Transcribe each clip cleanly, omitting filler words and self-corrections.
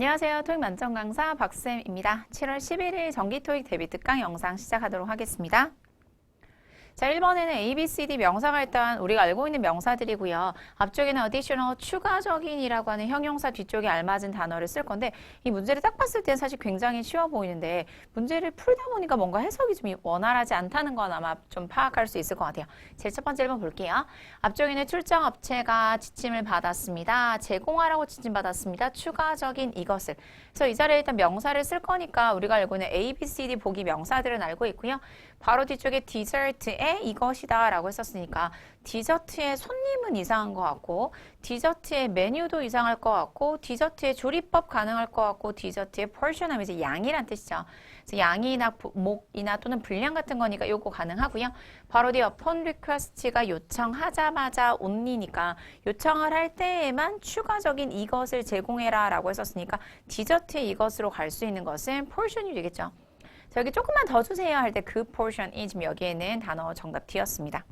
안녕하세요. 토익 만점 강사 박쌤입니다. 7월 11일 정기 토익 데뷔 특강 영상 시작하도록 하겠습니다. 자, 1번에는 A, B, C, D 명사가 일단 우리가 알고 있는 명사들이고요. 앞쪽에는 additional, 추가적인이라고 하는 형용사 뒤쪽에 알맞은 단어를 쓸 건데 이 문제를 딱 봤을 때는 사실 굉장히 쉬워 보이는데 문제를 풀다 보니까 뭔가 해석이 좀 원활하지 않다는 건 아마 좀 파악할 수 있을 것 같아요. 제일 첫 번째 1번 볼게요. 앞쪽에는 출정 업체가 지침을 받았습니다. 제공하라고 지침받았습니다. 추가적인 이것을. 그래서 이 자리에 일단 명사를 쓸 거니까 우리가 알고 있는 A, B, C, D 보기 명사들은 알고 있고요. 바로 뒤쪽에 디저트에 이것이다 라고 했었으니까 디저트의 손님은 이상한 것 같고 디저트의 메뉴도 이상할 것 같고 디저트의 조리법 가능할 것 같고 디저트의 portion 하면 이제 양이란 뜻이죠. 그래서 양이나 목이나 또는 분량 같은 거니까 요거 가능하고요. 바로 뒤에 upon request가 요청하자마자 only니까 요청을 할 때에만 추가적인 이것을 제공해라 라고 했었으니까 디저트의 이것으로 갈 수 있는 것은 portion이 되겠죠. 자, 여기 조금만 더 주세요 할 때 그 portion이 지금 여기에는 단어 정답 D였습니다.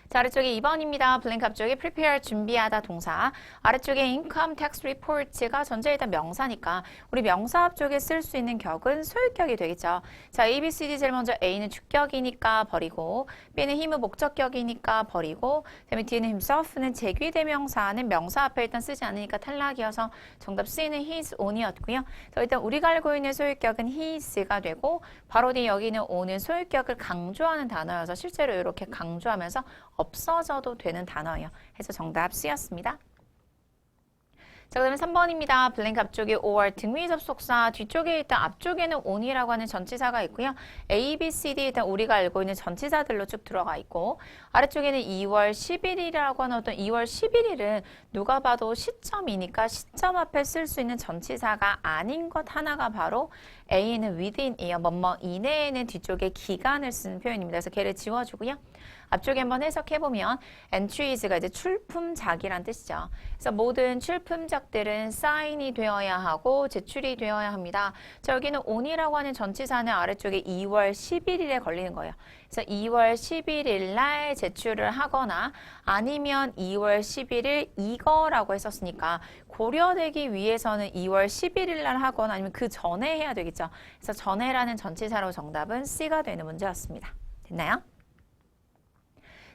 자, 아래쪽에 2번입니다. 블랭크 앞쪽에 prepare, 준비하다 동사. 아래쪽에 income tax report가 전체 일단 명사니까 우리 명사 앞쪽에 쓸 수 있는 격은 소유격이 되겠죠. 자, A, B, C, D 제일 먼저 A는 주격이니까 버리고 B는 힘은 목적격이니까 버리고 그다음에 D는 himself는 제귀대명사는 명사 앞에 일단 쓰지 않으니까 탈락이어서 정답 C는 his own이었고요. 자, 일단 우리가 알고 있는 소유격은 his가 되고 바로 뒤에 여기는 own은 소유격을 강조하는 단어여서 실제로 이렇게 강조하면서 없어져도 되는 단어예요. 해서 정답 C였습니다. 자, 그 다음에 3번입니다. 블랭크 앞쪽에 or 등위 접속사 뒤쪽에 일단 앞쪽에는 on이라고 하는 전치사가 있고요. A, B, C, D 일단 우리가 알고 있는 전치사들로 쭉 들어가 있고 아래쪽에는 2월 10일이라고 하는 어떤 2월 11일은 누가 봐도 시점이니까 시점 앞에 쓸 수 있는 전치사가 아닌 것 하나가 바로 A는 within이에요. 뭐뭐 이내에는 뒤쪽에 기간을 쓰는 표현입니다. 그래서 걔를 지워주고요. 앞쪽에 한번 해석해보면 entries가 이제 출품작이란 뜻이죠. 그래서 모든 출품작들은 사인이 되어야 하고 제출이 되어야 합니다. 자, 여기는 on이라고 하는 전치사는 아래쪽에 2월 11일에 걸리는 거예요. 그래서 2월 11일 날 제출을 하거나 아니면 2월 11일 이거라고 했었으니까 고려되기 위해서는 2월 11일 날 하거나 아니면 그 전에 해야 되겠죠. 그래서 전에라는 전치사로 정답은 C가 되는 문제였습니다. 됐나요?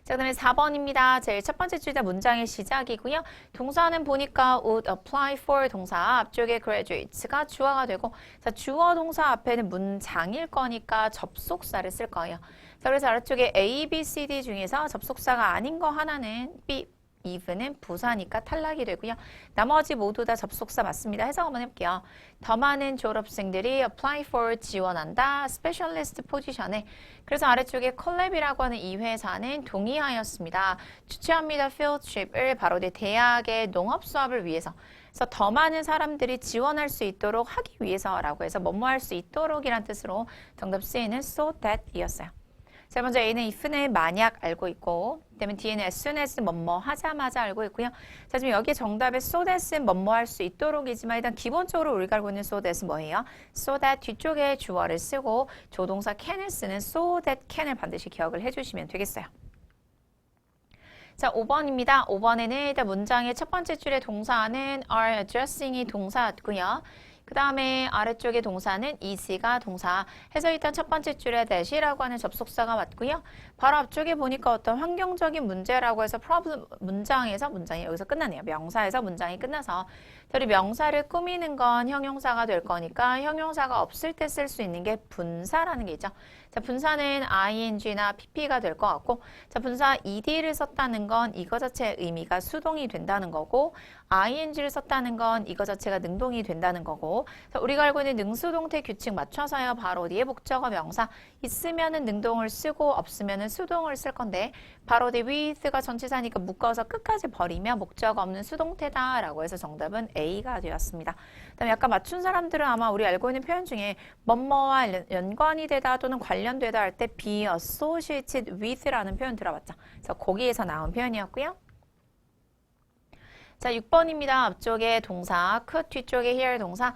자, 그 다음에 4번입니다. 제일 첫 번째 줄다 문장의 시작이고요. 동사는 보니까 would apply for 동사 앞쪽에 graduates가 주어가 되고 자, 주어 동사 앞에는 문장일 거니까 접속사를 쓸 거예요. 자, 그래서 아래쪽에 A, B, C, D 중에서 접속사가 아닌 거 하나는 B, eve는 부사니까 탈락이 되고요. 나머지 모두 다 접속사 맞습니다. 해석 한번 해볼게요. 더 많은 졸업생들이 apply for 지원한다. 스페셜리스트 포지션에. 그래서 아래쪽에 컬랩이라고 하는 이 회사는 동의하였습니다. 주최합니다. field trip을 바로 내 대학의 농업 수업을 위해서. 그래서 더 많은 사람들이 지원할 수 있도록 하기 위해서라고 해서 뭐뭐 할 수 있도록이란 뜻으로 정답 C는 so that 이었어요. 자, 먼저 A는 if는 만약 알고 있고 그다음에 D는 as soon as 뭐뭐 하자마자 알고 있고요. 자, 지금 여기 정답에 so that은 뭐뭐 할 수 있도록이지만 일단 기본적으로 우리가 알고 있는 so that은 뭐예요? so that 뒤쪽에 주어를 쓰고 조동사 can을 쓰는 so that can을 반드시 기억을 해주시면 되겠어요. 자, 5번입니다. 5번에는 일단 문장의 첫 번째 줄의 동사는 are addressing이 동사였고요. 그 다음에 아래쪽의 동사는 is가 동사 해서 일단 첫 번째 줄에 that이라고 하는 접속사가 맞고요. 바로 앞쪽에 보니까 어떤 환경적인 문제라고 해서 problem 문장이 여기서 끝나네요. 명사에서 문장이 끝나서 우리 명사를 꾸미는 건 형용사가 될 거니까 형용사가 없을 때 쓸 수 있는 게 분사라는 게 있죠. 자, 분사는 ing나 pp가 될 것 같고 자, 분사 ed를 썼다는 건 이거 자체의 의미가 수동이 된다는 거고 ing를 썼다는 건 이거 자체가 능동이 된다는 거고 자, 우리가 알고 있는 능수동태 규칙 맞춰서요. 바로 뒤에 목적어 명사 있으면은 능동을 쓰고 없으면은 수동을 쓸 건데 바로 뒤에 with가 전치사니까 묶어서 끝까지 버리면 목적어 없는 수동태다라고 해서 정답은 A가 되었습니다. 그다음에 약간 맞춘 사람들은 아마 우리 알고 있는 표현 중에 뭐뭐와 연관이 되다 또는 관련되다 할 때 be associated with라는 표현 들어봤죠. 그래서 거기에서 나온 표현이었고요. 자, 6번입니다. 앞쪽에 동사, could 뒤쪽에 here 동사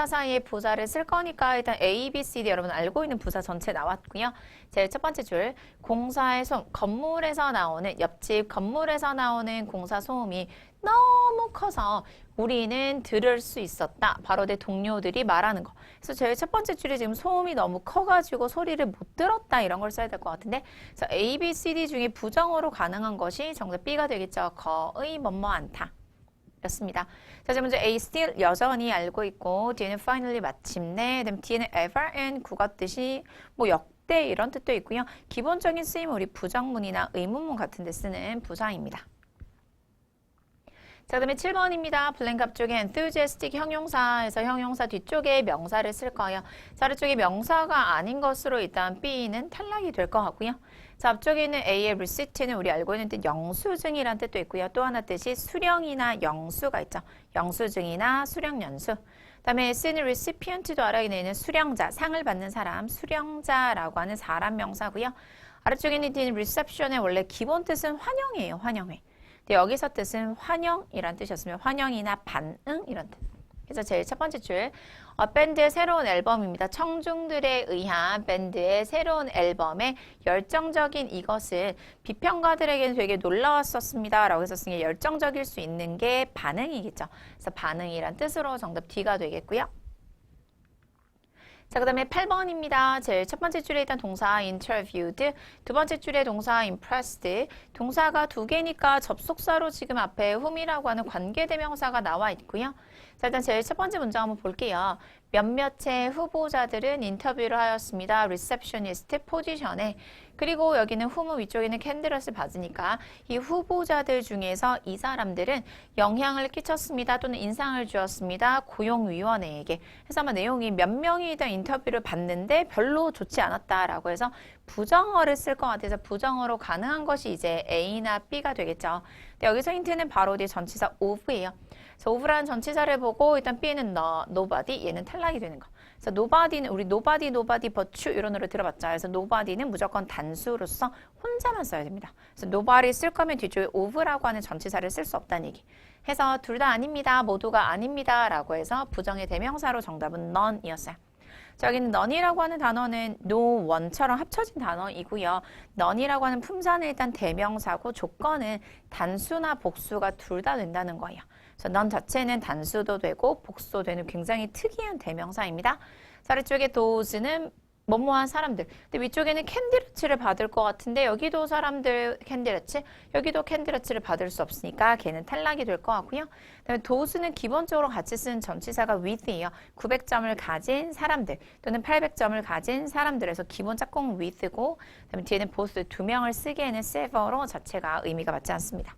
사이에 부사를 쓸 거니까 일단 A, B, C, D 여러분 알고 있는 부사 전체 나왔고요. 제일 첫 번째 줄, 공사의 소음, 건물에서 나오는, 옆집 건물에서 나오는 공사 소음이 너무 커서 우리는 들을 수 있었다. 바로 내 동료들이 말하는 거. 그래서 제일 첫 번째 줄이 지금 소음이 너무 커가지고 소리를 못 들었다. 이런 걸 써야 될 것 같은데. 그래서 A, B, C, D 중에 부정어로 가능한 것이 정답 B가 되겠죠. 거의 뭐뭐 않다. 였습니다. 자, 이제 먼저 A still 여전히 알고 있고 D는 finally 마침내, 그다음 D는 ever and 국어 뜻이 뭐 역대 이런 뜻도 있고요. 기본적인 쓰임은 우리 부정문이나 의문문 같은 데 쓰는 부사입니다. 자, 그다음에 7번입니다. 블랭크 앞쪽에 enthusiastic 형용사에서 형용사 뒤쪽에 명사를 쓸 거예요. 자, 아래쪽에 명사가 아닌 것으로 일단 B는 탈락이 될 것 같고요. 자, 앞쪽에 있는 A의 receipt는 우리 알고 있는 뜻 영수증이란 뜻도 있고요. 또 하나 뜻이 수령이나 영수가 있죠. 영수증이나 수령연수. 그다음에 C는 recipient도 알아야 되는 수령자, 상을 받는 사람, 수령자라고 하는 사람 명사고요. 아래쪽에 있는 D는 reception의 원래 기본 뜻은 환영이에요. 환영회. 근데 여기서 뜻은 환영이란 뜻이었으면 환영이나 반응 이런 뜻. 그래서 제일 첫 번째 줄 밴드의 새로운 앨범입니다. 청중들에 의한 밴드의 새로운 앨범의 열정적인 이것을 비평가들에게는 되게 놀라웠었습니다. 라고 했었으니 열정적일 수 있는 게 반응이겠죠. 그래서 반응이란 뜻으로 정답 D가 되겠고요. 자, 그 다음에 8번입니다. 제일 첫 번째 줄에 있던 동사 interviewed, 두 번째 줄에 동사 impressed, 동사가 두 개니까 접속사로 지금 앞에 whom이라고 하는 관계대명사가 나와 있고요. 자, 일단 제일 첫 번째 문장 한번 볼게요. 몇몇의 후보자들은 인터뷰를 하였습니다. receptionist 포지션에. 그리고 여기는 whom 위쪽에는 캔디넛을 받으니까 이 후보자들 중에서 이 사람들은 영향을 끼쳤습니다. 또는 인상을 주었습니다. 고용위원회에게. 그래서 아마 내용이 몇 명이든 인터뷰를 받는데 별로 좋지 않았다라고 해서 부정어를 쓸 것 같아서 부정어로 가능한 것이 이제 A나 B가 되겠죠. 근데 여기서 힌트는 바로 뒤에 전치사 of예요. 그래서 of라는 전치사를 보고 일단 B는 nobody, 얘는 탈락이 되는 거. 그래서 nobody는 우리 nobody but you 이런 노래 들어봤죠. 그래서 nobody는 무조건 단수로서 혼자만 써야 됩니다. 그래서 nobody 쓸 거면 뒤쪽에 of라고 하는 전치사를 쓸 수 없다는 얘기. 해서 둘 다 아닙니다. 모두가 아닙니다. 라고 해서 부정의 대명사로 정답은 none이었어요. 자, 여기는 none이라고 하는 단어는 no one처럼 합쳐진 단어이고요. none이라고 하는 품사는 일단 대명사고 조건은 단수나 복수가 둘 다 된다는 거예요. 그래서 none 자체는 단수도 되고 복수도 되는 굉장히 특이한 대명사입니다. 자, 아래쪽에 those는 뭐뭐한 사람들. 근데 위쪽에는 캔디러츠를 받을 것 같은데 여기도 사람들 캔디러츠, 여기도 캔디러츠를 받을 수 없으니까 걔는 탈락이 될 것 같고요. 그다음에 도스는 기본적으로 같이 쓰는 전치사가 with예요. 900점을 가진 사람들 또는 800점을 가진 사람들에서 기본 짝꿍 with고 그다음에 뒤에는 both 두 명을 쓰기에는 sever로 자체가 의미가 맞지 않습니다.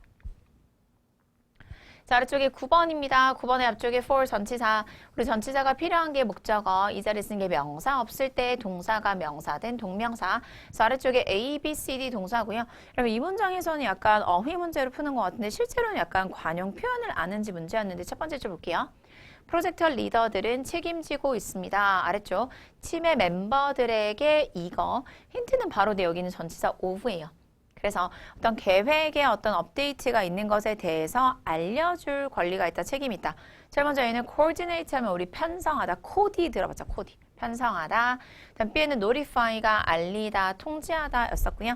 자, 아래쪽에 9번입니다. 9번의 앞쪽에 for 전치사. 우리 전치사가 필요한 게 목적어, 이 자리에 쓰는 게 명사, 없을 때 동사가 명사된 동명사. 그래서 아래쪽에 A, B, C, D 동사고요. 그러면 이 문장에서는 약간 어휘 문제를 푸는 것 같은데 실제로는 약간 관용 표현을 아는지 문제였는데 첫 번째 줄 볼게요. 프로젝트 리더들은 책임지고 있습니다. 아래쪽 팀의 멤버들에게 이거 힌트는 바로 여기는 전치사 of예요. 그래서 어떤 계획에 어떤 업데이트가 있는 것에 대해서 알려줄 권리가 있다, 책임이 있다. 제일 먼저 얘는 coordinate 하면 우리 편성하다, 코디 들어봤죠, 코디. 편성하다. 그다음 B에는 notify가 알리다, 통지하다 였었고요.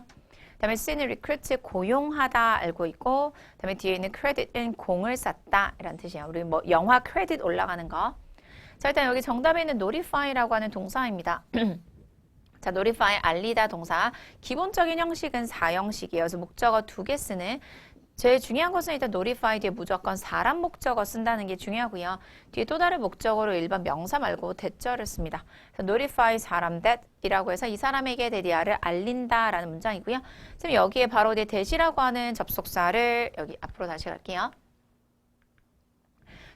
그다음에 C는 recruit, 고용하다 알고 있고, 그다음에 뒤에 있는 credit은 공을 쌓다 이란 뜻이에요. 우리 뭐 영화 크레딧 올라가는 거. 자, 일단 여기 정답에 있는 notify라고 하는 동사입니다. 자, notify, 알리다 동사. 기본적인 형식은 4형식이에요. 그래서 목적어 2개 쓰는. 제일 중요한 것은 일단 notify 뒤에 무조건 사람 목적어 쓴다는 게 중요하고요. 뒤에 또 다른 목적어로 일반 명사 말고 대절을 씁니다. 그래서 notify 사람 that이라고 해서 이 사람에게 대리아를 알린다라는 문장이고요. 지금 여기에 바로 that이라고 하는 접속사를 여기 앞으로 다시 갈게요.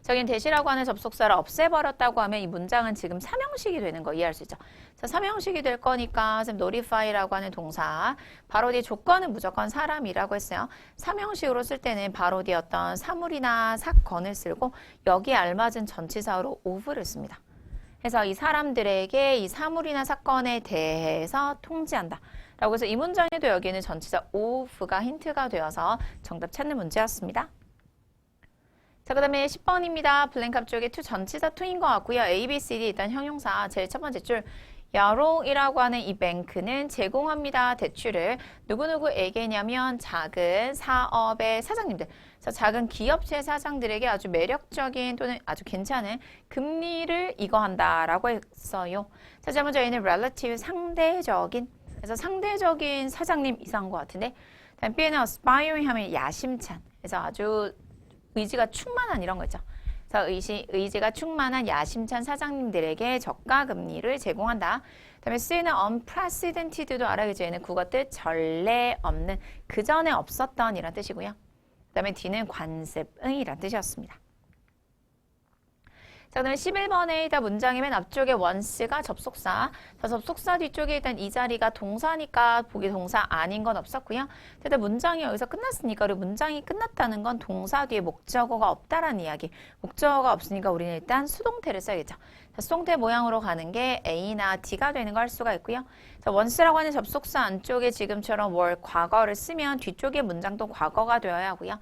저긴 대시라고 하는 접속사를 없애버렸다고 하면 이 문장은 지금 3형식이 되는 거 이해할 수 있죠. 자, 3형식이 될 거니까 지금 notify라고 하는 동사 바로 뒤 조건은 무조건 사람이라고 했어요. 3형식으로 쓸 때는 바로 뒤 어떤 사물이나 사건을 쓰고 여기에 알맞은 전치사로 of를 씁니다. 그래서 이 사람들에게 이 사물이나 사건에 대해서 통지한다. 라고 해서 이 문장에도 여기는 전치사 of가 힌트가 되어서 정답 찾는 문제였습니다. 자, 그 다음에 10번입니다. 블랭크 앞쪽에 to 전치사 to인 것 같고요. A, B, C, D 일단 형용사 제일 첫 번째 줄 야롱이라고 하는 이 뱅크는 제공합니다. 대출을 누구누구에게냐면 작은 사업의 사장님들, 그래서 작은 기업체 사장들에게 아주 매력적인 또는 아주 괜찮은 금리를 이거 한다라고 했어요. 자, 자, 먼저 얘는 relative 상대적인, 그래서 상대적인 사장님 이상한 것 같은데, 다음 B에는 aspiring 하면 야심찬, 그래서 아주 의지가 충만한 이런 거 있죠. 그래서 의지가 충만한 야심찬 사장님들에게 저가 금리를 제공한다. 그다음에 C는 unprecedented도 알아야겠죠. 얘는 국어 뜻 전례 없는, 그 전에 없었던 이란 뜻이고요. 그다음에 D는 관습의 이란 뜻이었습니다. 자, 그다음에 11번에 일단 문장의 맨 앞쪽에 once가 접속사. 자, 접속사 뒤쪽에 일단 이 자리가 동사니까 보기 동사 아닌 건 없었고요. 일단 문장이 여기서 끝났으니까 우리 문장이 끝났다는 건 동사 뒤에 목적어가 없다라는 이야기. 목적어가 없으니까 우리는 일단 수동태를 써야겠죠. 자, 수동태 모양으로 가는 게 A나 D가 되는 거 할 수가 있고요. 자, once라고 하는 접속사 안쪽에 지금처럼 월 과거를 쓰면 뒤쪽의 문장도 과거가 되어야 하고요.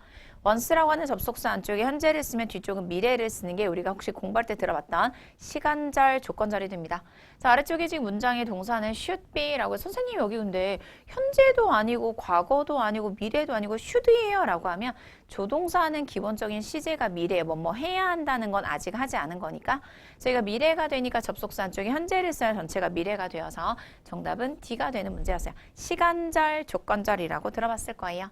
once라고 하는 접속사 안쪽에 현재를 쓰면 뒤쪽은 미래를 쓰는 게 우리가 혹시 공부할 때 들어봤던 시간절, 조건절이 됩니다. 자, 아래쪽에 지금 문장의 동사는 should be라고 선생님 여기 근데 현재도 아니고 과거도 아니고 미래도 아니고 should이에요 라고 하면 조동사는 기본적인 시제가 미래에 뭐뭐 해야 한다는 건 아직 하지 않은 거니까 저희가 미래가 되니까 접속사 안쪽에 현재를 써야 전체가 미래가 되어서 정답은 D가 되는 문제였어요. 시간절, 조건절이라고 들어봤을 거예요.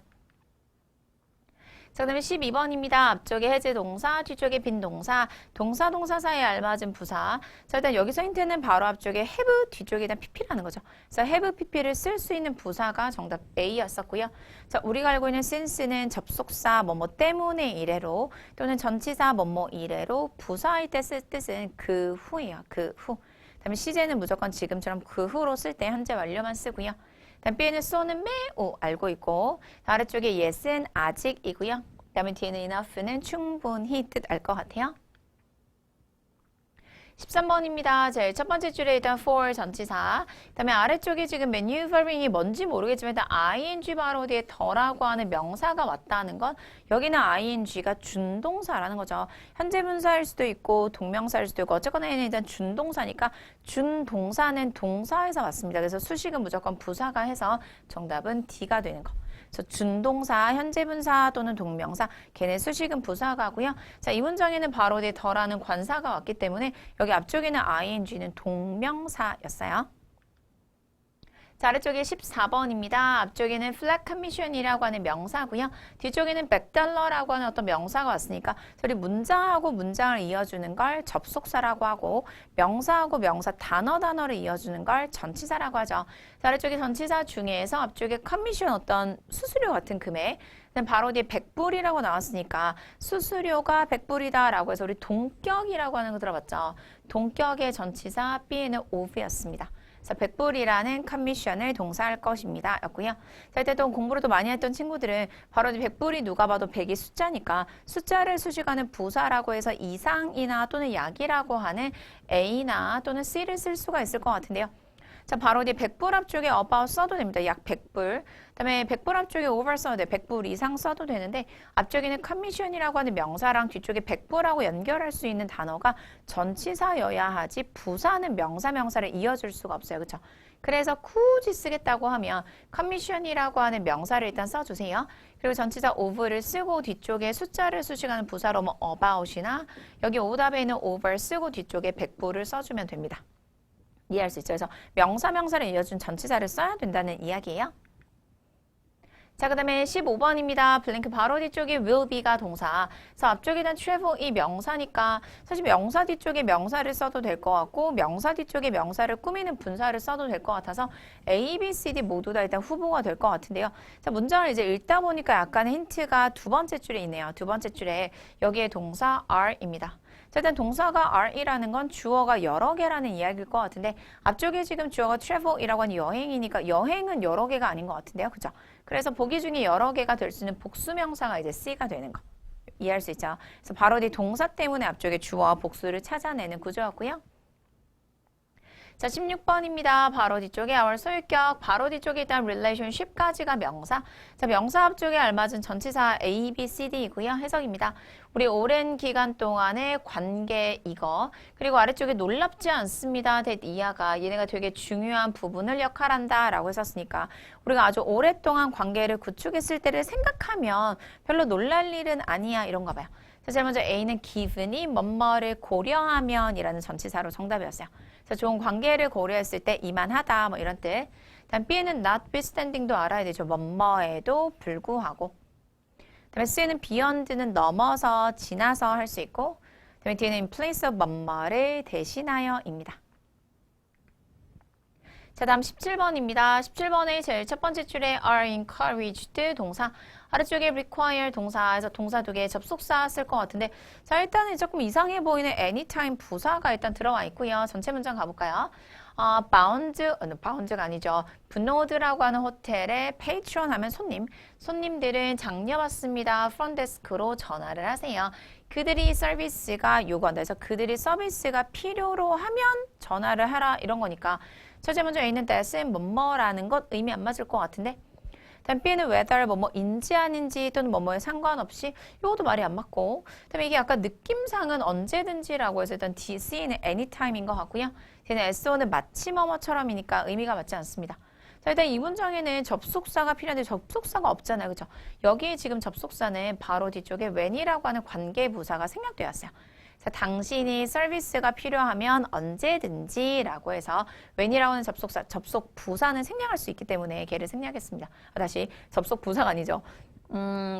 자, 그 다음에 12번입니다. 앞쪽에 해제 동사, 뒤쪽에 빈 동사, 동사, 동사 사이에 알맞은 부사. 자, 일단 여기서 힌트는 바로 앞쪽에 have, 뒤쪽에 일단 pp라는 거죠. 그래서 have, pp를 쓸 수 있는 부사가 정답 A였었고요. 자, 우리가 알고 있는 since는 접속사 뭐뭐 때문에 이래로 또는 전치사 뭐뭐 이래로 부사일 때 쓸 뜻은 그 후예요. 그 후. 그다음에 시제는 무조건 지금처럼 그 후로 쓸 때 현재 완료만 쓰고요. 다음 B는 so는 매우 알고 있고 아래쪽에 yes은 아직이고요. 그 다음에 뒤에는 enough는 충분히 뜻 알 것 같아요. 13번입니다. 제 첫 번째 줄에 일단 for 전치사. 그 다음에 아래쪽에 지금 maneuvering이 뭔지 모르겠지만 일단 ing 바로 뒤에 더라고 하는 명사가 왔다는 건 여기는 ing가 준동사라는 거죠. 현재 분사일 수도 있고 동명사일 수도 있고 어쨌거나 얘는 일단 준동사니까 준동사는 동사에서 왔습니다. 그래서 수식은 무조건 부사가 해서 정답은 D가 되는 거. 그래서 준동사, 현재 분사 또는 동명사, 걔네 수식은 부사가고요. 자, 이 문장에는 바로 뒤에 더라는 관사가 왔기 때문에 여기 앞쪽에는 ing는 동명사였어요. 자, 아래쪽에 14번입니다. 앞쪽에는 flat commission이라고 하는 명사고요. 뒤쪽에는 $100라고 하는 어떤 명사가 왔으니까 우리 문장하고 문장을 이어주는 걸 접속사라고 하고 명사하고 명사 단어를 이어주는 걸 전치사라고 하죠. 자, 아래쪽에 전치사 중에서 앞쪽에 commission 어떤 수수료 같은 금액 바로 뒤에 100불이라고 나왔으니까 수수료가 100불이다 라고 해서 우리 동격이라고 하는 거 들어봤죠. 동격의 전치사 B에는 of였습니다. 그래서 100불이라는 커미션을 동사할 것입니다. 였고요. 자, 이때 또 공부를 또 많이 했던 친구들은 바로 100불이 누가 봐도 100이 숫자니까 숫자를 수식하는 부사라고 해서 이상이나 또는 약이라고 하는 A나 또는 C를 쓸 수가 있을 것 같은데요. 자, 바로 뒤에 100불 앞쪽에 about 써도 됩니다. 약 100불. 그다음에 100불 앞쪽에 over 써도 돼. 100불 이상 써도 되는데 앞쪽에는 commission이라고 하는 명사랑 뒤쪽에 100불하고 연결할 수 있는 단어가 전치사여야 하지 부사는 명사를 이어줄 수가 없어요. 그렇죠? 그래서 굳이 쓰겠다고 하면 commission이라고 하는 명사를 일단 써주세요. 그리고 전치사 over를 쓰고 뒤쪽에 숫자를 수식하는 부사로 뭐 about이나 여기 오답에는 over 쓰고 뒤쪽에 100불을 써주면 됩니다. 이해할 수 있죠. 그래서 명사를 이어준 전치사를 써야 된다는 이야기예요. 자, 그 다음에 15번입니다. 블랭크 바로 뒤쪽에 will be가 동사. 그래서 앞쪽에는 travel이 명사니까 사실 명사 뒤쪽에 명사를 써도 될 것 같고 명사 뒤쪽에 명사를 꾸미는 분사를 써도 될 것 같아서 A, B, C, D 모두 다 일단 후보가 될 것 같은데요. 자, 문장을 이제 읽다 보니까 약간의 힌트가 두 번째 줄에 있네요. 두 번째 줄에 여기에 동사 are입니다. 자, 일단 동사가 are이라는 건 주어가 여러 개라는 이야기일 것 같은데 앞쪽에 지금 주어가 travel이라고 하는 여행이니까 여행은 여러 개가 아닌 것 같은데요. 그죠? 그래서 보기 중에 여러 개가 될 수 있는 복수명사가 이제 C가 되는 거. 이해할 수 있죠? 그래서 바로 이 동사 때문에 앞쪽에 주어와 복수를 찾아내는 구조였고요. 자, 16번입니다. 바로 뒤쪽에 our 소유격, 바로 뒤쪽에 일단 relationship까지가 명사. 자, 명사 앞쪽에 알맞은 전치사 A, B, C, D이고요. 해석입니다. 우리 오랜 기간 동안의 관계 이거. 그리고 아래쪽에 놀랍지 않습니다. that 이하가 얘네가 되게 중요한 부분을 역할한다 라고 했었으니까 우리가 아주 오랫동안 관계를 구축했을 때를 생각하면 별로 놀랄 일은 아니야 이런가 봐요. 자, 제일 먼저 A는 given이 뭐뭐를 고려하면 이라는 전치사로 정답이었어요. 자, 좋은 관계를 고려했을 때 이만하다 뭐 이런 뜻. 다음 B는 notwithstanding도 알아야 되죠. 뭐뭐에도 불구하고. 그다음에 C는 beyond는 넘어서 지나서 할 수 있고 그다음에 D는 in place of 뭐뭐를 대신하여입니다. 자, 다음 17번입니다. 17번의 제일 첫 번째 줄에 are encouraged 동사 아래쪽에 require 동사에서 동사 두 개 접속사 쓸 것 같은데 자, 일단은 조금 이상해 보이는 anytime 부사가 일단 들어와 있고요. 전체 문장 가볼까요? bound가 아니죠. 브노드라고 하는 호텔에 patron 하면 손님들은 장려 받습니다. front desk로 전화를 하세요. 그들이 서비스가 요구한다. 그래서 그들이 서비스가 필요로 하면 전화를 하라 이런 거니까 첫째 문제에 있는 that은 뭐뭐라는 것 의미 안 맞을 것 같은데 다음 B는 whether 뭐뭐인지 아닌지 또는 뭐뭐에 상관없이 이것도 말이 안 맞고 그다음에 이게 약간 느낌상은 언제든지라고 해서 일단 C는 anytime인 것 같고요. D는 SO는 마치 뭐뭐처럼이니까 의미가 맞지 않습니다. 자, 일단 이 문장에는 접속사가 필요한데 접속사가 없잖아요. 그렇죠? 여기에 지금 접속사는 바로 뒤쪽에 when이라고 하는 관계부사가 생략되었어요. 자, 당신이 서비스가 필요하면 언제든지 라고 해서 when이라고 하는 접속사, 접속 부사는 생략할 수 있기 때문에 걔를 생략했습니다. 다시 접속 부사가 아니죠.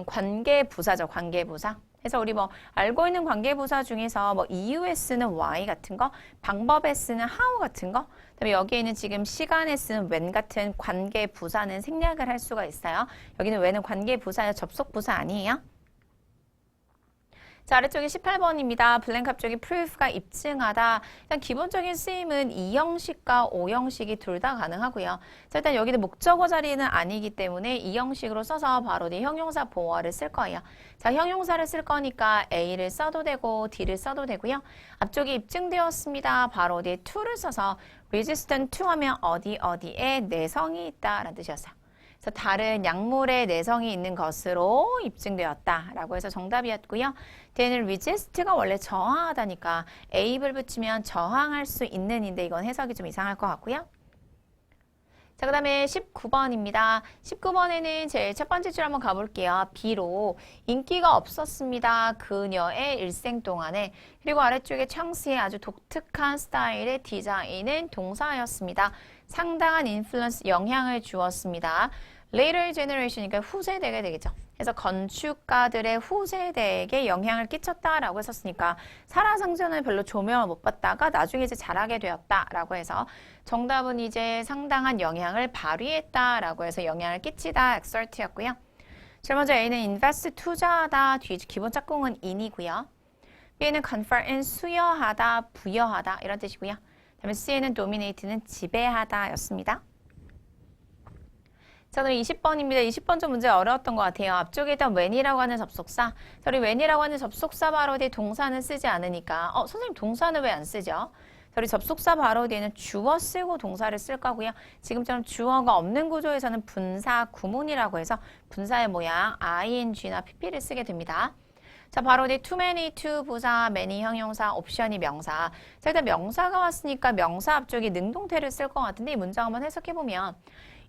관계 부사죠. 관계 부사. 그래서 우리 뭐 알고 있는 관계 부사 중에서 뭐 이유에 쓰는 why 같은 거, 방법에 쓰는 how 같은 거, 그다음에 여기에 있는 지금 시간에 쓰는 when 같은 관계 부사는 생략을 할 수가 있어요. 여기는 when은 관계 부사예요. 접속 부사 아니에요. 자, 아래쪽에 18번입니다. 블랭크 앞쪽에 proof가 입증하다. 일단 기본적인 쓰임은 2형식과 5형식이 둘 다 가능하고요. 자, 일단 여기는 목적어 자리는 아니기 때문에 2형식으로 써서 바로 뒤 형용사 보어를 쓸 거예요. 자, 형용사를 쓸 거니까 A를 써도 되고 D를 써도 되고요. 앞쪽에 입증되었습니다. 바로 뒤에 to를 써서 resistant to 하면 어디에 내성이 있다라는 뜻이었어요. 그래서 다른 약물의 내성이 있는 것으로 입증되었다라고 해서 정답이었고요. D는 resist가 원래 저항하다니까 A를 붙이면 저항할 수 있는인데 이건 해석이 좀 이상할 것 같고요. 자, 그 다음에 19번입니다. 19번에는 제일 첫 번째 줄 한번 가볼게요. B로 인기가 없었습니다. 그녀의 일생 동안에. 그리고 아래쪽에 청스의 아주 독특한 스타일의 디자인은 동사였습니다. 상당한 인플루언스, 영향을 주었습니다. Later generation이니까 후세대가 되겠죠. 그래서 건축가들의 후세대에게 영향을 끼쳤다라고 했었으니까 살아생전에 별로 조명을 못 받다가 나중에 이제 잘하게 되었다라고 해서 정답은 이제 상당한 영향을 발휘했다라고 해서 영향을 끼치다 exert였고요. 제일 먼저 A는 invest 투자하다 뒤 기본 짝꿍은 in이고요. B는 confer in 수여하다 부여하다 이런 뜻이고요. 그다음에 C는 dominate는 지배하다였습니다. 자, 그럼 20번입니다. 20번 좀 문제 어려웠던 것 같아요. 앞쪽에 일단 when이라고 하는 접속사. 우리 when이라고 하는 접속사 바로 뒤에 동사는 쓰지 않으니까 선생님 동사는 왜 안 쓰죠? 우리 접속사 바로 뒤에는 주어 쓰고 동사를 쓸 거고요. 지금처럼 주어가 없는 구조에서는 분사 구문이라고 해서 분사의 모양 ing나 pp를 쓰게 됩니다. 자, 바로 뒤 too many, to 부사, many 형용사, 옵션이 명사. 자, 일단 명사가 왔으니까 명사 앞쪽에 능동태를 쓸 것 같은데 이 문장 한번 해석해보면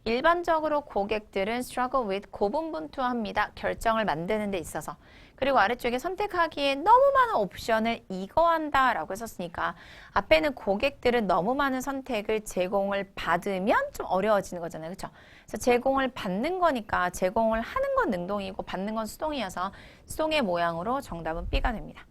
일반적으로 고객들은 struggle with 고분분투합니다. 결정을 만드는 데 있어서. 그리고 아래쪽에 선택하기에 너무 많은 옵션을 이거한다 라고 했었으니까 앞에는 고객들은 너무 많은 선택을 제공을 받으면 좀 어려워지는 거잖아요. 그렇죠? 그래서 제공을 받는 거니까 제공을 하는 건 능동이고 받는 건 수동이어서 수동의 모양으로 정답은 B가 됩니다.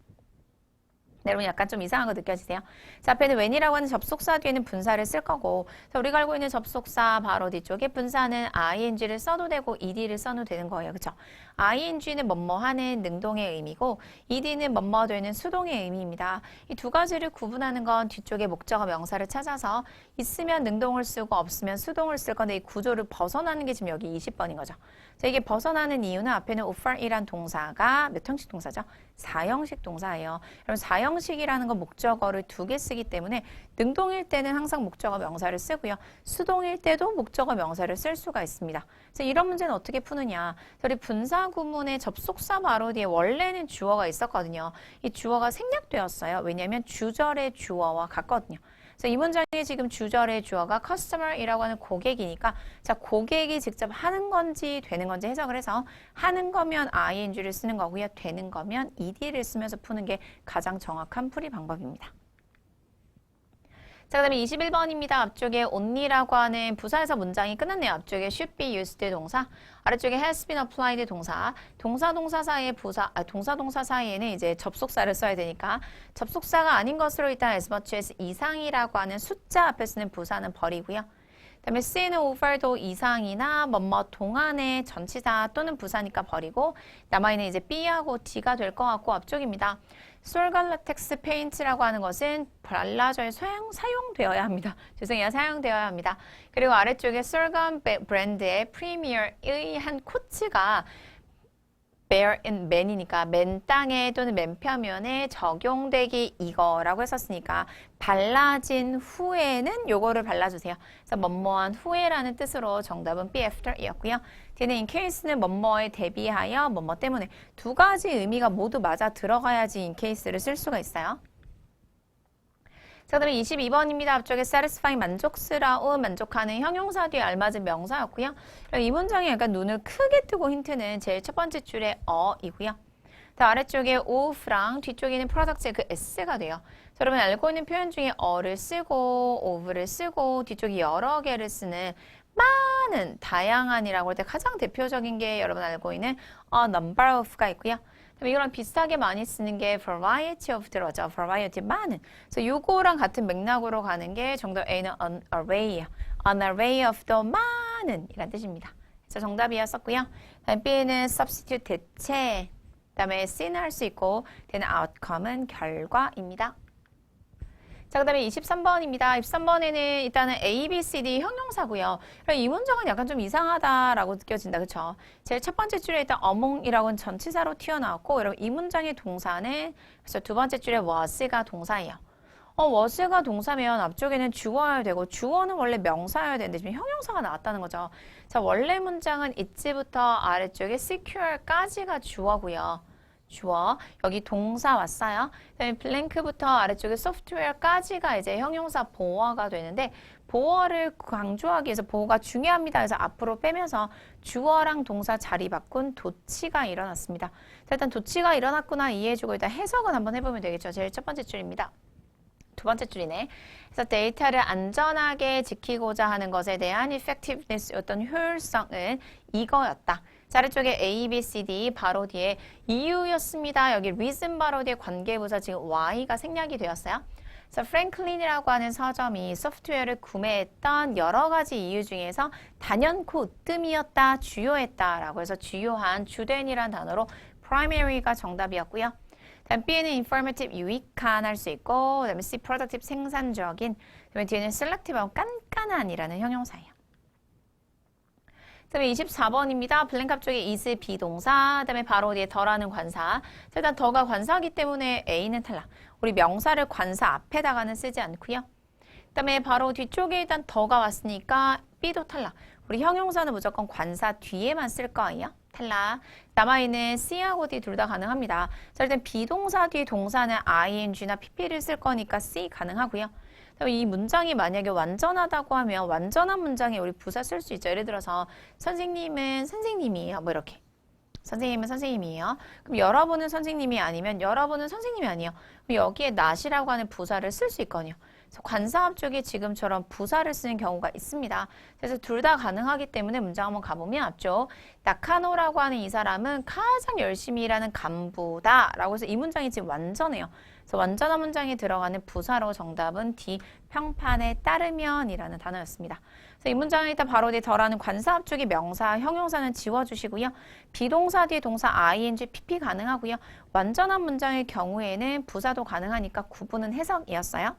네, 여러분 약간 좀 이상한 거 느껴지세요? 자, 앞에는 when이라고 하는 접속사 뒤에는 분사를 쓸 거고 자, 우리가 알고 있는 접속사 바로 뒤쪽에 분사는 ing를 써도 되고 ed를 써도 되는 거예요. 그렇죠? ing는 뭐뭐 하는 능동의 의미고 ed는 뭐뭐 되는 수동의 의미입니다. 이 두 가지를 구분하는 건 뒤쪽에 목적어 명사를 찾아서 있으면 능동을 쓰고 없으면 수동을 쓸 건데 이 구조를 벗어나는 게 지금 여기 20번인 거죠. 자, 이게 벗어나는 이유는 앞에는 offer이란 동사가 몇 형식 동사죠? 사형식 동사예요. 여러분 사형식이라는 건 목적어를 두 개 쓰기 때문에 능동일 때는 항상 목적어 명사를 쓰고요. 수동일 때도 목적어 명사를 쓸 수가 있습니다. 그래서 이런 문제는 어떻게 푸느냐. 우리 분사 구문의 접속사 바로 뒤에 원래는 주어가 있었거든요. 이 주어가 생략되었어요. 왜냐하면 주절의 주어와 같거든요. 그래서 이 문장에 지금 주절의 주어가 customer이라고 하는 고객이니까 자 고객이 직접 하는 건지 되는 건지 해석을 해서 하는 거면 ing를 쓰는 거고요. 되는 거면 ed를 쓰면서 푸는 게 가장 정확한 풀이 방법입니다. 자, 그 다음에 21번입니다. 앞쪽에 only라고 하는 부사에서 문장이 끝났네요. 앞쪽에 should be used 동사, 아래쪽에 has been applied 동사, 동사 사이에 동사 사이에는 이제 접속사를 써야 되니까 접속사가 아닌 것으로 일단 as much as 이상이라고 하는 숫자 앞에 쓰는 부사는 버리고요. 그 다음에 C는 over도 이상이나 뭐뭐 동안의 전치사 또는 부사니까 버리고 남아있는 이제 B하고 D가 될 것 같고 앞쪽입니다. 솔간 라텍스 페인트라고 하는 것은 발라줘야 사용되어야 합니다. 죄송해요. 사용되어야 합니다. 그리고 아래쪽에 솔간 브랜드의 프리미어의 한 코트가 bear in man이니까 맨 땅에 또는 맨 표면에 적용되기 이거라고 했었으니까 발라진 후에는 요거를 발라주세요. 그래서 뭐뭐한 후에라는 뜻으로 정답은 be after이었고요. 뒤에는 in case는 뭐뭐에 대비하여 뭐뭐 때문에 두 가지 의미가 모두 맞아 들어가야지 in case를 쓸 수가 있어요. 자, 그다음에 22번입니다. 앞쪽에 satisfy 만족스러운, 만족하는 형용사 뒤에 알맞은 명사였고요. 이 문장에 약간 눈을 크게 뜨고 힌트는 제일 첫 번째 줄에 어이고요. 자, 아래쪽에 of랑 뒤쪽에 있는 product의 그 s가 돼요. 자, 여러분 알고 있는 표현 중에 어를 쓰고 of를 쓰고 뒤쪽에 여러 개를 쓰는 많은, 다양한이라고 할 때 가장 대표적인 게 여러분 알고 있는 number of가 있고요. 이거랑 비슷하게 많이 쓰는 게 variety of 들어죠. variety 많은. 그래서 요거랑 같은 맥락으로 가는 게 정답 A는 an array. an array of the 많은 이란 뜻입니다. 그래서 정답이었었고요. 다음 B는 substitute 대체. 그다음에 C는 할 수 있고 되는 outcome은 결과입니다. 자, 그 다음에 23번입니다. 23번에는 일단은 A, B, C, D 형용사고요. 이 문장은 약간 좀 이상하다라고 느껴진다. 그쵸? 제일 첫 번째 줄에 일단 among이라고는 전치사로 튀어나왔고 여러분 이 문장의 동사는 그래서 두 번째 줄에 was가 동사예요. was가 동사면 앞쪽에는 주어야 되고 주어는 원래 명사여야 되는데 지금 형용사가 나왔다는 거죠. 자, 원래 문장은 it부터 아래쪽에 secure까지가 주어고요. 주어, 여기 동사 왔어요. 그다음에 블랭크부터 아래쪽에 software까지가 이제 형용사 보어가 되는데 보어를 강조하기 위해서 보어가 중요합니다. 그래서 앞으로 빼면서 주어랑 동사 자리 바꾼 도치가 일어났습니다. 자, 일단 도치가 일어났구나 이해해주고 일단 해석은 한번 해보면 되겠죠. 제일 첫 번째 줄입니다. 두 번째 줄이네. 그래서 데이터를 안전하게 지키고자 하는 것에 대한 effectiveness, 어떤 효율성은 이거였다. 자, 아래쪽에 A, B, C, D 바로 뒤에 이유였습니다. 여기 reason 바로 뒤에 관계부사 지금 Y가 생략이 되었어요. 그래서 프랭클린이라고 하는 서점이 소프트웨어를 구매했던 여러 가지 이유 중에서 단연코 으뜸이었다, 주요했다라고 해서 주요한, 주된이란 단어로 primary가 정답이었고요. 다음 B는 informative, 유익한 할 수 있고 그다음에 C, productive, 생산적인 그다음에 뒤에는 selective, 깐깐한이라는 형용사예요. 그다음에 24번입니다. 블랭크 앞쪽에 is 비동사, 그다음에 바로 뒤에 더라는 관사. 일단 더가 관사이기 때문에 A는 탈락. 우리 명사를 관사 앞에다가는 쓰지 않고요. 그다음에 바로 뒤쪽에 일단 더가 왔으니까 B도 탈락. 우리 형용사는 무조건 관사 뒤에만 쓸 거예요. 탈락. 남아있는 C하고 D 둘 다 가능합니다. 자, 일단 비동사 뒤에 동사는 ing나 pp를 쓸 거니까 C 가능하고요. 이 문장이 만약에 완전하다고 하면 완전한 문장에 우리 부사 쓸 수 있죠. 예를 들어서 선생님은 선생님이에요. 뭐 이렇게. 선생님은 선생님이에요. 그럼 여러분은 선생님이 아니면 여러분은 선생님이 아니에요. 그럼 여기에 not이라고 하는 부사를 쓸 수 있거든요. 그래서 관사 앞쪽에 지금처럼 부사를 쓰는 경우가 있습니다. 그래서 둘 다 가능하기 때문에 문장 한번 가보면 앞쪽 나카노라고 하는 이 사람은 가장 열심히 일하는 간부다라고 해서 이 문장이 지금 완전해요. 그래서 완전한 문장에 들어가는 부사로 정답은 D, 평판에 따르면이라는 단어였습니다. 그래서 이 문장은 일단 바로 뒤에 더라는 관사 앞쪽에 명사, 형용사는 지워주시고요. 비동사 뒤에 동사 ing, pp 가능하고요. 완전한 문장의 경우에는 부사도 가능하니까 구분은 해석이었어요.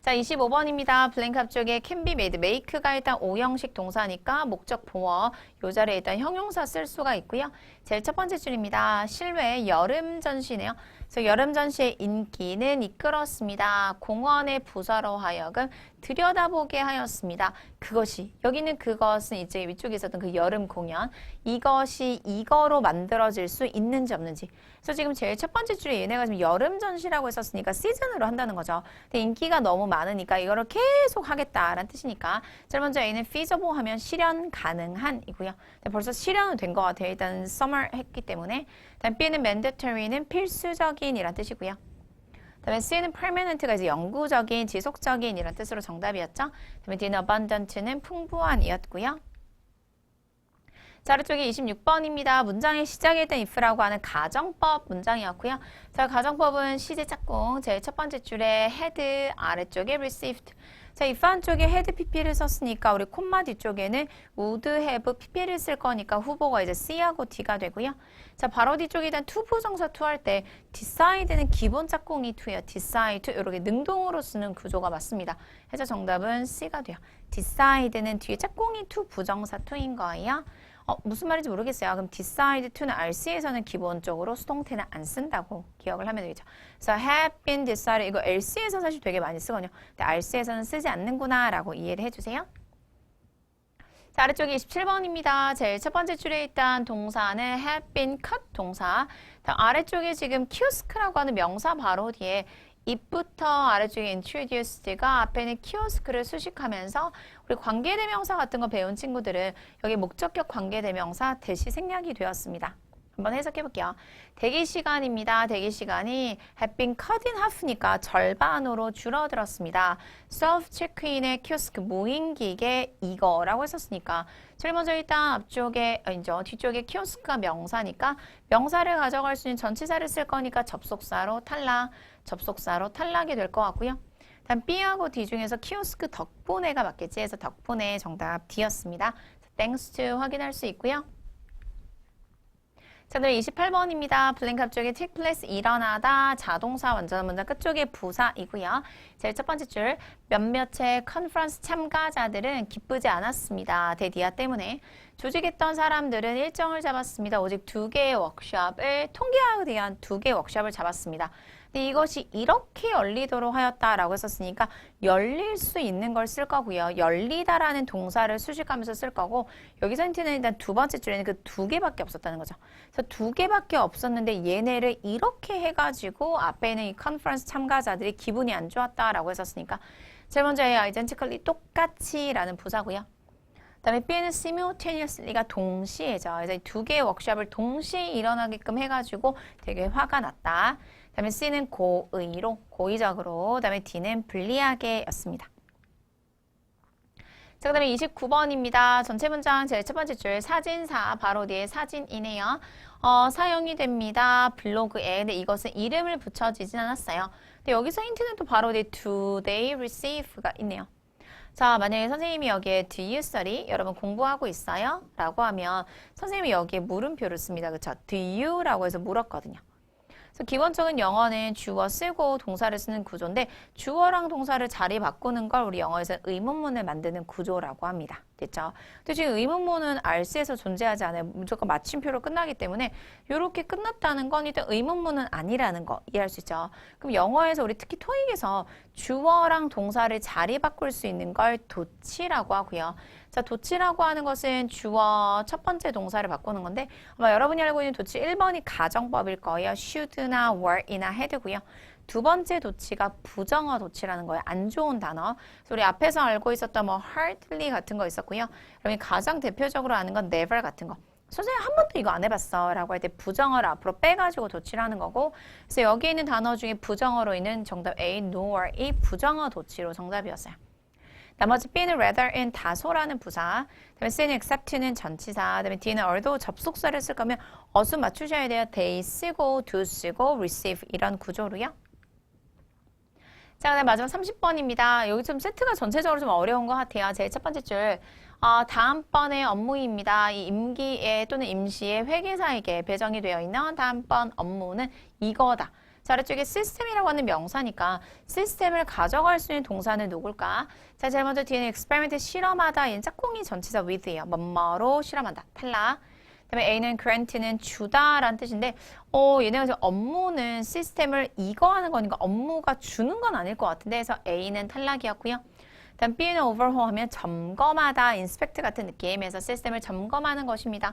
자, 25번입니다. 블랭크 앞쪽에 can be made. make가 일단 오형식 동사니까 목적 보어. 요 자리에 일단 형용사 쓸 수가 있고요. 제일 첫 번째 줄입니다. 실외 여름 전시네요. 그래서 여름 전시의 인기는 이끌었습니다. 공원의 부서로 하여금 들여다보게 하였습니다. 그것이, 여기는 그것은 이제 위쪽에 있었던 그 여름 공연. 이것이 이거로 만들어질 수 있는지 없는지. 그래서 지금 제일 첫 번째 줄에 얘네가 지금 여름 전시라고 했었으니까 시즌으로 한다는 거죠. 근데 인기가 너무 많으니까 이거를 계속 하겠다라는 뜻이니까. 제일 먼저 A는 feasible 하면 실현 가능한 이고요. 벌써 실현은 된 것 같아요. 일단 summer 했기 때문에. 다음 B는 mandatory는 필수적인 이란 뜻이고요. 다음에 C는 permanent가 이제 영구적인, 지속적인 이란 뜻으로 정답이었죠. 다음에 D는 abundant는 풍부한 이었고요. 자, 아래쪽에 26번입니다. 문장의 시작에 대한 if라고 하는 가정법 문장이었고요. 자, 가정법은 시제 짝꿍, 제일 첫 번째 줄에 had, 아래쪽에 received. 자, if 한쪽에 had pp를 썼으니까 우리 콤마 뒤쪽에는 would have pp를 쓸 거니까 후보가 이제 C하고 D가 되고요. 자, 바로 뒤쪽에 대한 to 부정사 to 할 때 decide는 기본 짝꿍이 to예요. decide to 이렇게 능동으로 쓰는 구조가 맞습니다. 해서 정답은 C가 돼요. decide는 뒤에 짝꿍이 to 부정사 to인 거예요. 무슨 말인지 모르겠어요. 그럼 decide to는 RC에서는 기본적으로 수동태는 안 쓴다고 기억을 하면 되겠죠. 그래서 have been decided 이거 LC에서 사실 되게 많이 쓰거든요. 근데 RC에서는 쓰지 않는구나 라고 이해를 해주세요. 자, 아래쪽에 27번입니다. 제일 첫 번째 줄에 있던 동사는 have been cut 동사. 다음 아래쪽에 지금 kiosk라고 하는 명사 바로 뒤에 if부터 아래쪽에 introduced가 앞에는 키오스크를 수식하면서 우리 관계대명사 같은 거 배운 친구들은 여기 목적격 관계대명사 대시 생략이 되었습니다. 한번 해석해 볼게요. 대기 시간입니다. 대기 시간이 have been cut in half니까 절반으로 줄어들었습니다. self check-in의 키오스크 무인기계 이거라고 했었으니까 제일 먼저 일단 앞쪽에 뒤쪽에 키오스크가 명사니까 명사를 가져갈 수 있는 전치사를 쓸 거니까 접속사로 탈락이 될 것 같고요. 다음 B하고 D 중에서 키오스크 덕분에가 맞겠지 해서 덕분에 정답 D였습니다. thanks to 확인할 수 있고요. 자, 그럼 28번입니다. 블랭크 앞쪽에 take place 일어나다 자동사 완전한 문장 끝쪽에 부사이고요. 제일 첫 번째 줄 몇몇의 컨퍼런스 참가자들은 기쁘지 않았습니다. 대디아 때문에 조직했던 사람들은 일정을 잡았습니다. 오직 2개의 워크숍을 통계학에 대한 2개의 워크숍을 잡았습니다. 근데 이것이 이렇게 열리도록 하였다라고 했었으니까 열릴 수 있는 걸 쓸 거고요. 열리다라는 동사를 수식하면서 쓸 거고 여기서 힌트는 일단 두 번째 줄에는 그 2개밖에 없었다는 거죠. 그래서 2개밖에 없었는데 얘네를 이렇게 해가지고 앞에 있는 이 컨퍼런스 참가자들이 기분이 안 좋았다라고 했었으니까 제일 먼저 identically 똑같이라는 부사고요. 그다음에 B는 simultaneously가 동시에죠. 그래서 2개의 워크숍을 동시에 일어나게끔 해가지고 되게 화가 났다. 그다음에 C는 고의로, 고의적으로. 그다음에 D는 불리하게 였습니다. 자, 그다음에 29번입니다. 전체 문장 제일 첫 번째 줄 사진사 바로 뒤에 사진이네요. 사용이 됩니다. 블로그에. 근데 이것은 이름을 붙여지진 않았어요. 근데 여기서 힌트는 또 바로 뒤에 do they receive가 있네요. 자, 만약에 선생님이 여기에 do you study? 여러분 공부하고 있어요? 라고 하면 선생님이 여기에 물음표를 씁니다. 그쵸? do you? 라고 해서 물었거든요. 그래서 기본적인 영어는 주어 쓰고 동사를 쓰는 구조인데 주어랑 동사를 자리 바꾸는 걸 우리 영어에서는 의문문을 만드는 구조라고 합니다. 됐죠? 근데 지금 의문문은 RC에서 존재하지 않아요. 무조건 마침표로 끝나기 때문에 이렇게 끝났다는 건 일단 의문문은 아니라는 거 이해할 수 있죠? 그럼 영어에서 우리 특히 토익에서 주어랑 동사를 자리 바꿀 수 있는 걸 도치라고 하고요. 자, 도치라고 하는 것은 주어 첫 번째 동사를 바꾸는 건데 아마 여러분이 알고 있는 도치 1번이 가정법일 거예요. should나 were이나 had고요. 두 번째 도치가 부정어 도치라는 거예요. 안 좋은 단어. 그래서 우리 앞에서 알고 있었던 뭐 hardly 같은 거 있었고요. 여러분이 가장 대표적으로 아는 건 never 같은 거. 선생님 한 번도 이거 안 해봤어 라고 할 때 부정어를 앞으로 빼가지고 도치를 하는 거고 그래서 여기 있는 단어 중에 부정어로 있는 정답 A, nor 이 부정어 도치로 정답이었어요. 나머지 B는 rather in 다소라는 부사, 그다음에 C는 except는 전치사, 그다음에 D는 although 접속사를 쓸 거면 어순 맞추셔야 돼요. they 쓰고 do 쓰고 receive 이런 구조로요. 자, 그다음 마지막 30번입니다. 여기 좀 세트가 전체적으로 좀 어려운 것 같아요. 제일 첫 번째 줄. 다음번의 업무입니다. 이 임기에 또는 임시의 회계사에게 배정이 되어 있는 다음번 업무는 이거다. 자, 아래쪽에 시스템이라고 하는 명사니까 시스템을 가져갈 수 있는 동사는 누굴까? 자, 제일 먼저 뒤에는 experiment 실험하다. 얘는 짝꿍이 전치사 with예요. 뭐뭐로 실험한다. 탈락. 그다음에 A는 grant는 주다라는 뜻인데 얘네가 지금 업무는 시스템을 이거 하는 거니까 업무가 주는 건 아닐 것 같은데 그래서 A는 탈락이었고요. 다음 B는 overhaul 하면 점검하다, inspect 같은 느낌에서 시스템을 점검하는 것입니다.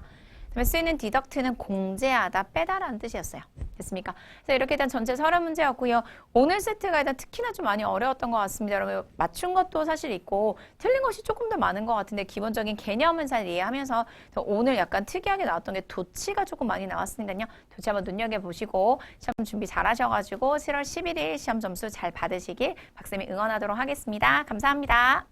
그다음에 C는 deduct는 공제하다, 빼다라는 뜻이었어요. 됐습니까? 그래서 이렇게 일단 전체 서론 문제였고요. 오늘 세트가 일단 특히나 좀 많이 어려웠던 것 같습니다. 여러분 맞춘 것도 사실 있고 틀린 것이 조금 더 많은 것 같은데 기본적인 개념은 잘 이해하면서 오늘 약간 특이하게 나왔던 게 도치가 조금 많이 나왔으니까요. 도치 한번 눈여겨보시고 시험 준비 잘 하셔가지고 7월 11일 시험 점수 잘 받으시길 박쌤이 응원하도록 하겠습니다. 감사합니다.